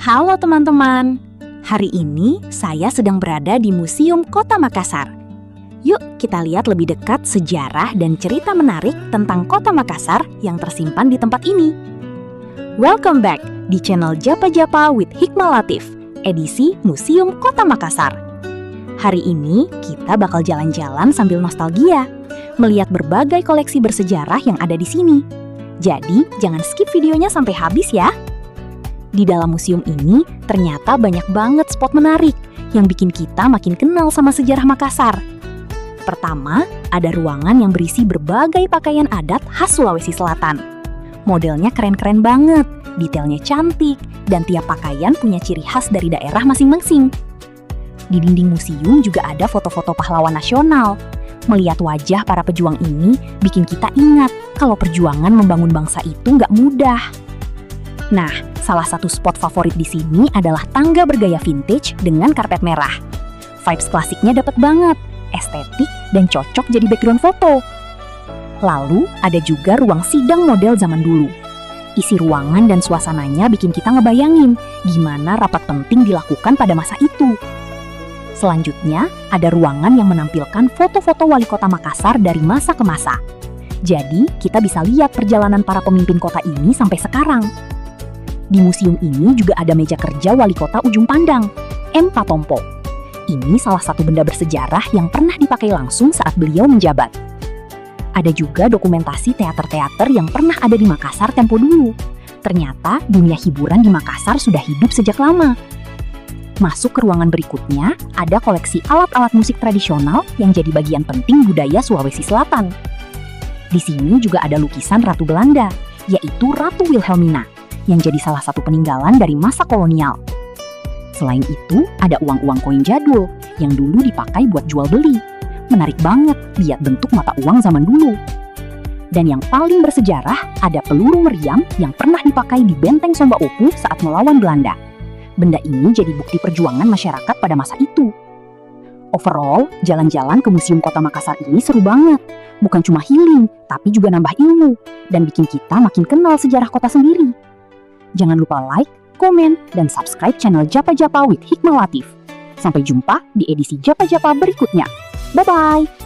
Halo teman-teman, hari ini saya sedang berada di Museum Kota Makassar. Yuk kita lihat lebih dekat sejarah dan cerita menarik tentang Kota Makassar yang tersimpan di tempat ini. Welcome back di channel Japa Japa with Hikmah Latif, edisi Museum Kota Makassar. Hari ini kita bakal jalan-jalan sambil nostalgia, melihat berbagai koleksi bersejarah yang ada di sini. Jadi jangan skip videonya sampai habis ya. Di dalam museum ini ternyata banyak banget spot menarik yang bikin kita makin kenal sama sejarah Makassar. Pertama, ada ruangan yang berisi berbagai pakaian adat khas Sulawesi Selatan. Modelnya keren-keren banget, detailnya cantik, dan tiap pakaian punya ciri khas dari daerah masing-masing. Di dinding museum juga ada foto-foto pahlawan nasional. Melihat wajah para pejuang ini bikin kita ingat kalau perjuangan membangun bangsa itu nggak mudah. Nah, salah satu spot favorit di sini adalah tangga bergaya vintage dengan karpet merah. Vibes klasiknya dapet banget, estetik dan cocok jadi background foto. Lalu, ada juga ruang sidang model zaman dulu. Isi ruangan dan suasananya bikin kita ngebayangin gimana rapat penting dilakukan pada masa itu. Selanjutnya, ada ruangan yang menampilkan foto-foto wali kota Makassar dari masa ke masa. Jadi, kita bisa lihat perjalanan para pemimpin kota ini sampai sekarang. Di museum ini juga ada meja kerja wali kota Ujung Pandang, M. Patompo. Ini salah satu benda bersejarah yang pernah dipakai langsung saat beliau menjabat. Ada juga dokumentasi teater-teater yang pernah ada di Makassar tempo dulu. Ternyata dunia hiburan di Makassar sudah hidup sejak lama. Masuk ke ruangan berikutnya, ada koleksi alat-alat musik tradisional yang jadi bagian penting budaya Sulawesi Selatan. Di sini juga ada lukisan Ratu Belanda, yaitu Ratu Wilhelmina, yang jadi salah satu peninggalan dari masa kolonial. Selain itu, ada uang-uang koin jadul yang dulu dipakai buat jual beli. Menarik banget lihat bentuk mata uang zaman dulu. Dan yang paling bersejarah, ada peluru meriam yang pernah dipakai di Benteng Somba Opu saat melawan Belanda. Benda ini jadi bukti perjuangan masyarakat pada masa itu. Overall, jalan-jalan ke Museum Kota Makassar ini seru banget. Bukan cuma healing, tapi juga nambah ilmu dan bikin kita makin kenal sejarah kota sendiri. Jangan lupa like, komen, dan subscribe channel Japa Japa with Hikmah Latif. Sampai jumpa di edisi Japa Japa berikutnya. Bye-bye!